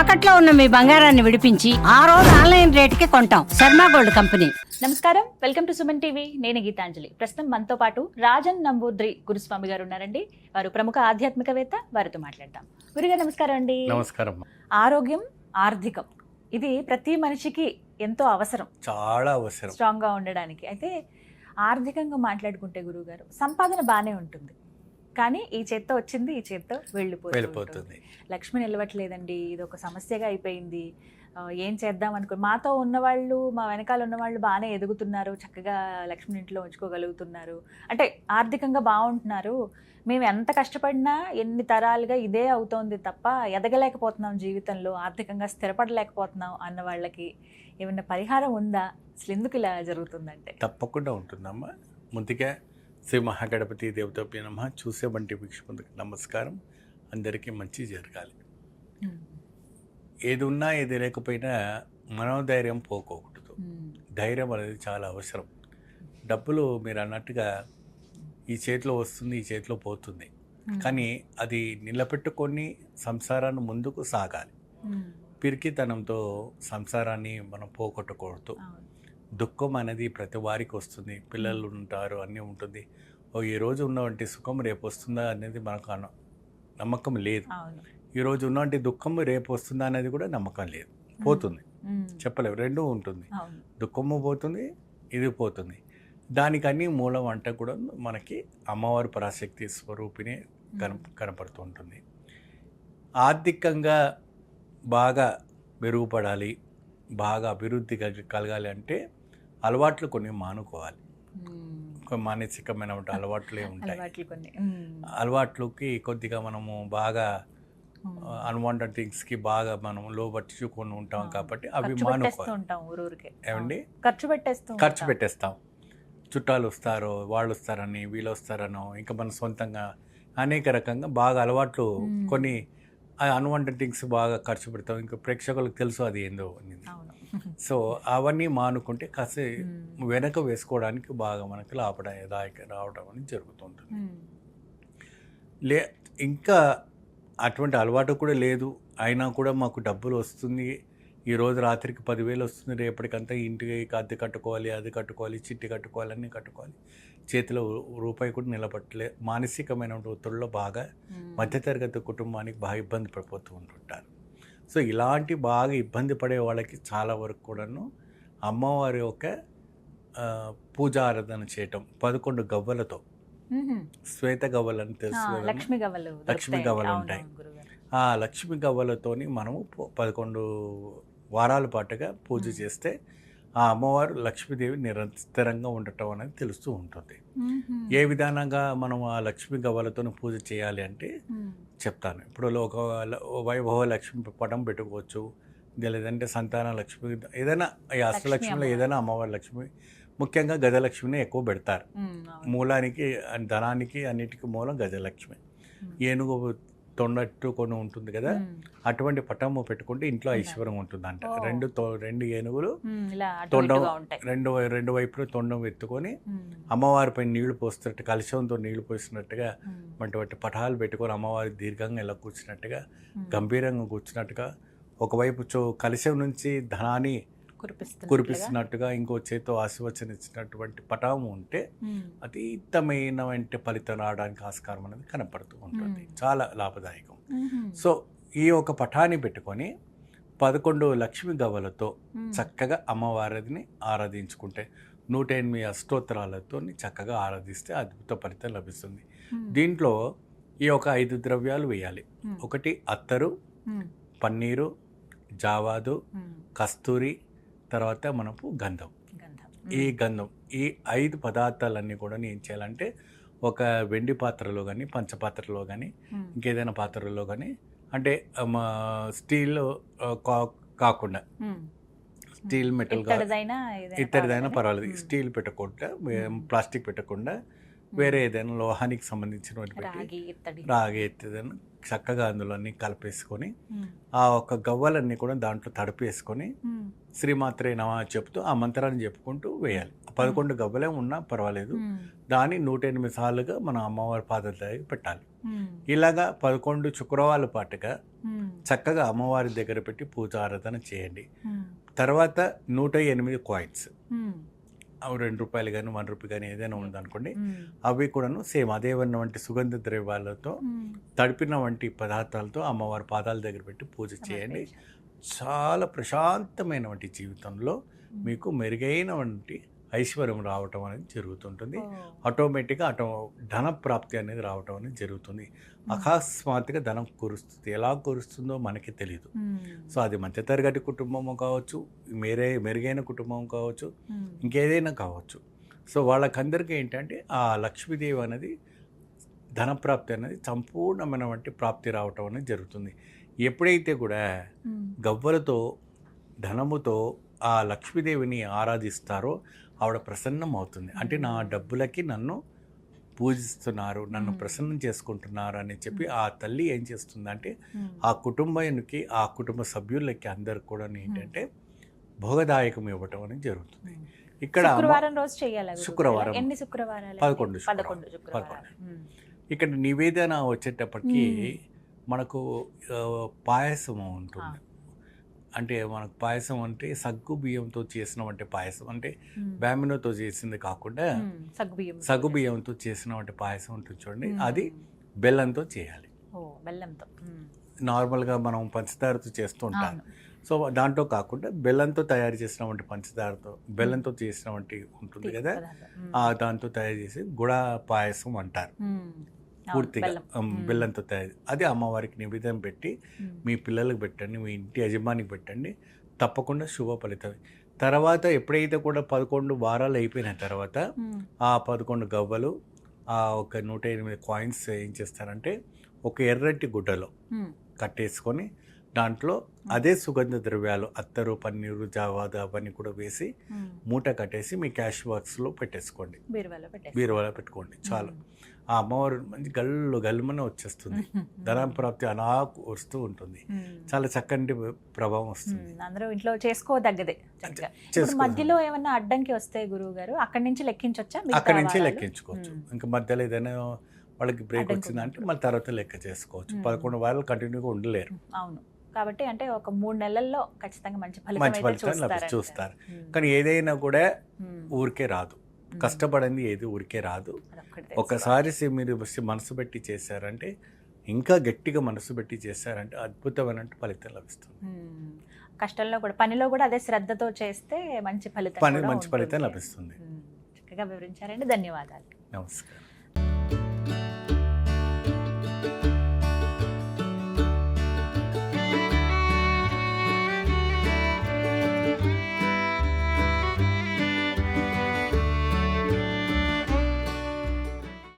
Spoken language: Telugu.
తాకట్లో ఉన్న మీ బంగారాన్ని విడిపించి ఆ రోజు ఆన్లైన్ రేటుకి కొంటాం. Sharma gold company. నమస్కారం, వెల్కమ్ టు సుమన్ టీవీ. నేను గీతాంజలి. ప్రస్తుతం మనతో పాటు రాజన్ నంబూద్రి గురుస్వామి గారు ఉన్నారండి. వారు ప్రముఖ ఆధ్యాత్మికవేత్త. వారితో మాట్లాడతాం. గురుగారు నమస్కారం అండి. నమస్కారం. ఆరోగ్యం, ఆర్థికం ఇది ప్రతి మనిషికి ఎంతో అవసరం, చాలా అవసరం స్ట్రాంగ్ గా ఉండడానికి. అయితే ఆర్థికంగా మాట్లాడుకుంటే గురుగారు, సంపాదన బాగానే ఉంటుంది, కానీ ఈ చేత్తో వచ్చింది ఈ చేత్తో వెళ్ళిపోతుంది. లక్ష్మి నిలవట్లేదండి, ఇది ఒక సమస్యగా అయిపోయింది. ఏం చేద్దాం అనుకుని మాతో ఉన్నవాళ్ళు, మా వెనకాల ఉన్నవాళ్ళు బాగానే ఎదుగుతున్నారు, చక్కగా లక్ష్మిని ఇంట్లో ఉంచుకోగలుగుతున్నారు, అంటే ఆర్థికంగా బాగుంటున్నారు. మేము ఎంత కష్టపడినా ఎన్ని తరాలుగా ఇదే అవుతోంది తప్ప ఎదగలేకపోతున్నాం, జీవితంలో ఆర్థికంగా స్థిరపడలేకపోతున్నాం అన్న వాళ్ళకి ఏమన్నా పరిహారం ఉందా? అసలు ఎందుకు ఇలా జరుగుతుందంటే? తప్పకుండా ఉంటుందమ్మా. ముందుగా శ్రీ మహాగణపతి దేవతాభ్య నమః. చూసే వంటి వీక్షకులకు నమస్కారం. అందరికీ మంచి జరగాలి. ఏది ఉన్నా ఏది లేకపోయినా మనోధైర్యం పోకూడదు. ధైర్యం అనేది చాలా అవసరం. డబ్బులు మీరు అన్నట్టుగా ఈ చేతిలో వస్తుంది, ఈ చేతిలో పోతుంది, కానీ అది నిలబెట్టుకొని సంసారాన్ని ముందుకు సాగాలి. పిరికితనంతో సంసారాన్ని మనం పోగొట్టకూడదు. దుఃఖం అనేది ప్రతి వారికి వస్తుంది. పిల్లలు ఉంటారు, అన్నీ ఉంటుంది. ఈ రోజు ఉన్నవంటి సుఖం రేపు వస్తుందా అనేది మనకు నమ్మకం లేదు. ఈరోజు ఉన్నవంటి దుఃఖం రేపు వస్తుందా అనేది కూడా నమ్మకం లేదు. పోతుంది, చెప్పలేము. రెండూ ఉంటుంది. దుఃఖము పోతుంది, ఇది పోతుంది. దానికన్నీ మూలం అంటే కూడా మనకి అమ్మవారి పరాశక్తి స్వరూపిణి కనపడుతూ ఉంటుంది. ఆర్థికంగా బాగా మెరుగుపడాలి, బాగా అభివృద్ధి కలగాలి అంటే అలవాట్లు కొన్ని మానుకోవాలి. మానసికమైన అలవాట్లే ఉంటాయి. అలవాట్లకి కొద్దిగా మనము బాగా అన్వాంటెడ్ థింగ్స్కి బాగా మనం లోబట్టుకొని ఉంటాం కాబట్టి అవి మానుకోవాలి. ఏమండి, ఖర్చు పెట్టేస్తాం. చుట్టాలు వస్తారు, వాళ్ళు వస్తారని, వీళ్ళు వస్తారనో, ఇంకా మన సొంతంగా అనేక రకంగా బాగా అలవాట్లు కొన్ని అన్వాంటెడ్ థింగ్స్ బాగా ఖర్చు పెడతాం. ఇంకా ప్రేక్షకులకు తెలుసు అది ఏందో అనేది. సో అవన్నీ మానుకుంటే కాస్త వెనక వేసుకోవడానికి బాగా మనకి లాభదాయక రావడం అనేది జరుగుతుంటుంది. ఇంకా అటువంటి అలవాటు కూడా లేదు, అయినా కూడా మాకు డబ్బులు వస్తుంది, ఈరోజు రాత్రికి 10,000 వస్తుంది, రేపటికంతా ఇంటికి అద్దె కట్టుకోవాలి, అది కట్టుకోవాలి, చిట్టి కట్టుకోవాలి, అన్నీ కట్టుకోవాలి, చేతిలో రూపాయి కూడా నిలబట్టలే, మానసికమైన ఒత్తిడిలో బాగా మధ్యతరగతి కుటుంబానికి బాగా ఇబ్బంది పడిపోతూ ఉంటుంటారు. సో ఇలాంటి బాగా ఇబ్బంది పడే వాళ్ళకి చాలా వరకు కూడాను అమ్మవారి యొక్క పూజా ఆరాధన చేయటం 11 గవ్వలతో, శ్వేత గవ్వలని తెలుసు, లక్ష్మీ గవ్వలు ఉంటాయి. ఆ లక్ష్మీ గవ్వలతోని మనము 11 వారాల పాటుగా పూజ చేస్తే ఆ అమ్మవారు లక్ష్మీదేవి నిరంతరంగా ఉండటం అనేది తెలుస్తూ ఉంటుంది. ఏ విధానంగా మనం ఆ లక్ష్మీ గవ్వలతో పూజ చేయాలి అంటే చెప్తాను. ఇప్పుడు ఒక వైభవ లక్ష్మి పటం పెట్టుకోవచ్చు, లేదంటే సంతాన లక్ష్మి, ఏదైనా ఈ అష్టలక్ష్మిలో ఏదైనా అమ్మవారి లక్ష్మి, ముఖ్యంగా గజలక్ష్మిని ఎక్కువ పెడతారు. మూలానికి, ధనానికి అన్నిటికీ మూలం గజలక్ష్మి. ఏనుగు తొండట్టు కొన్ని ఉంటుంది కదా, అటువంటి పటము పెట్టుకుంటే ఇంట్లో ఐశ్వర్యం ఉంటుంది అంట. రెండు ఏనుగులు తొండం, రెండు వైపులు తొండం ఎత్తుకొని అమ్మవారిపై నీళ్లు పోస్తున్నట్టు, కలశంతో నీళ్లు పోసినట్టుగా అటువంటి పటాలు పెట్టుకొని అమ్మవారి దీర్ఘంగా ఇలా కూర్చున్నట్టుగా, గంభీరంగా కూర్చున్నట్టుగా, ఒకవైపు కలశం నుంచి ధనాన్ని కురిపిస్తున్నట్టుగా, ఇంకో చేతితో ఆశీర్వచనం ఇచ్చినటువంటి పటాము ఉంటే అతీతమైన ఫలితం రావడానికి ఆస్కారం అనేది కనపడుతూ ఉంటుంది. చాలా లాభదాయకం. సో ఈ ఒక పటాన్ని పెట్టుకొని 11 లక్ష్మీ గవ్వలతో చక్కగా అమ్మవారిని ఆరాధించుకుంటే, 108 అష్టోత్తరాలతో చక్కగా ఆరాధిస్తే అద్భుత ఫలితం లభిస్తుంది. దీంట్లో ఈ ఒక 5 ద్రవ్యాలు వేయాలి. ఒకటి అత్తరు, పన్నీరు, జావాదు, కస్తూరి, తర్వాత మనకు గంధం. ఈ గంధం, ఈ 5 పదార్థాలన్నీ కూడా ఏం చేయాలంటే ఒక వెండి పాత్రలో కానీ, పంచపాత్రలో కానీ, ఇంకేదైనా పాత్రలో కానీ, అంటే స్టీల్ కాకుండా, స్టీల్ మెటల్ ఇతరిదైనా పర్వాలేదు, స్టీల్ పెట్టకుండా, ప్లాస్టిక్ పెట్టకుండా, వేరే ఏదైనా లోహానికి సంబంధించినటువంటి రాగి ఎత్తేదైనా చక్కగా అందులో అన్ని కలిపేసుకొని ఆ ఒక గవ్వలన్నీ కూడా దాంట్లో తడిపేసుకొని శ్రీమాత్రే నమః చెప్తూ ఆ మంత్రాన్ని చెప్పుకుంటూ వేయాలి. 11 గవ్వలే ఉన్నా పర్వాలేదు, దాన్ని 108 సార్లుగా మన అమ్మవారి పాదాల దగ్గర పెట్టాలి. ఇలాగా 11 శుక్రవారాల పాటుగా చక్కగా అమ్మవారి దగ్గర పెట్టి పూజ ఆరాధన చేయండి. తర్వాత 108 కాయిన్స్, అవి ₹2 కానీ ₹1 కానీ ఏదైనా ఉందనుకోండి, అవి కూడాను సేమ్ అదే వంటి సుగంధ ద్రవ్యాలతో తడిపిన వంటి పదార్థాలతో అమ్మవారి పాదాల దగ్గర పెట్టి పూజ చేయండి. చాలా ప్రశాంతమైన వంటి జీవితంలో మీకు మెరుగైన వంటి ఐశ్వర్యం రావటం అనేది జరుగుతుంటుంది. ఆటోమేటిక్గా ధన ప్రాప్తి అనేది రావటం అనేది జరుగుతుంది. అకస్మాత్తుగా ధనం కురుస్తుంది. ఎలా కురుస్తుందో మనకి తెలియదు. సో అది మధ్యతరగతి కుటుంబం కావచ్చు, మెరుగైన కుటుంబం కావచ్చు, ఇంకేదైనా కావచ్చు. సో వాళ్ళకందరికీ ఏంటంటే ఆ లక్ష్మీదేవి అనేది ధనప్రాప్తి అనేది సంపూర్ణమైన వంటి ప్రాప్తి రావటం అనేది జరుగుతుంది. ఎప్పుడైతే కూడా గవ్వలతో ధనముతో ఆ లక్ష్మీదేవిని ఆరాధిస్తారో ఆవిడ ప్రసన్నం అవుతుంది. అంటే నా డబ్బులకి నన్ను పూజిస్తున్నారు, నన్ను ప్రసన్నం చేసుకుంటున్నారు అని చెప్పి ఆ తల్లి ఏం చేస్తుందంటే ఆ కుటుంబానికి, ఆ కుటుంబ సభ్యులకి అందరికి కూడా ఏంటంటే భోగదాయకం ఇవ్వటం అనేది జరుగుతుంది. ఇక్కడ శుక్రవారం రోజు చేయాలి. శుక్రవారం ఎన్ని శుక్రవారాలు? 11 శుక్రవారం. ఇక్కడ నివేదన వచ్చేటప్పటికి మనకు పాయసం ఉంటుంది. అంటే మనకు పాయసం అంటే సగ్గు బియ్యంతో చేసిన వంటి పాయసం, అంటే బ్యామినోతో చేసింది కాకుండా సగ్గు బియ్యంతో చేసిన వంటి పాయసం ఉంటుంది చూడండి, అది బెల్లంతో చేయాలి. నార్మల్గా మనం పంచదారతో చేస్తూ ఉంటాం. సో దాంట్లో కాకుండా బెల్లంతో తయారు చేసిన వంటి పంచదారతో బెల్లంతో చేసిన వంటి ఉంటుంది కదా, దాంతో తయారు చేసి గుడ పాయసం అంటారు. పూర్తిగా బెల్లంతో తయారు, అది అమ్మవారికి నివేదన పెట్టి మీ పిల్లలకు పెట్టండి, మీ ఇంటి యజమానికి పెట్టండి, తప్పకుండా శుభ ఫలితం. తర్వాత ఎప్పుడైతే కూడా 11 వారాలు అయిపోయిన తర్వాత ఆ 11 గవ్వలు, ఆ ఒక 108 కాయిన్స్ ఏం చేస్తారంటే ఒక ఎర్రటి గుడ్డలో కట్టేసుకొని దాంట్లో అదే సుగంధ ద్రవ్యాలు అత్తరు, పన్నీరు, జావాద అవన్నీ కూడా వేసి మూట కట్టేసి మీ క్యాష్ బాక్స్లో పెట్టేసుకోండి, బీరువాలో పెట్టుకోండి. చాలు. ఆ అమ్మవారు మంచి గల్లుమని వచ్చేస్తుంది, ధనప్రాప్తి అలా వస్తూ ఉంటుంది. చాలా చక్కటి ప్రభావం వస్తుంది. అందరూ ఇంట్లో చేసుకోదగ్గదే. మధ్యలో ఏమన్నా అడ్డంకి వస్తే గురువు గారు అక్కడి నుంచి లెక్కించొచ్చా? అక్కడి నుంచి లెక్కించుకోవచ్చు. ఇంకా మధ్యలో ఏదైనా వాళ్ళకి బ్రేక్ వచ్చిందంటే మళ్ళీ తర్వాత లెక్క చేసుకోవచ్చు. 11 వారాలు కంటిన్యూగా ఉండలేరు. అవును. కాబట్టి అంటే ఒక 3 నెలల్లో ఖచ్చితంగా మంచి ఫలితం చూస్తారు. కానీ ఏదైనా కూడా ఊరికే రాదు, కష్టపడింది ఏది ఊరికే రాదు. ఒకసారి మీరు మనసు పెట్టి చేశారంటే, ఇంకా గట్టిగా మనసు పెట్టి చేశారంటే అద్భుతమైన ఫలితం లభిస్తుంది. కష్టంలో కూడా, పనిలో కూడా అదే శ్రద్ధతో చేస్తే మంచి ఫలితం లభిస్తుంది. చక్కగా వివరించారండి. ధన్యవాదాలు. నమస్కారం.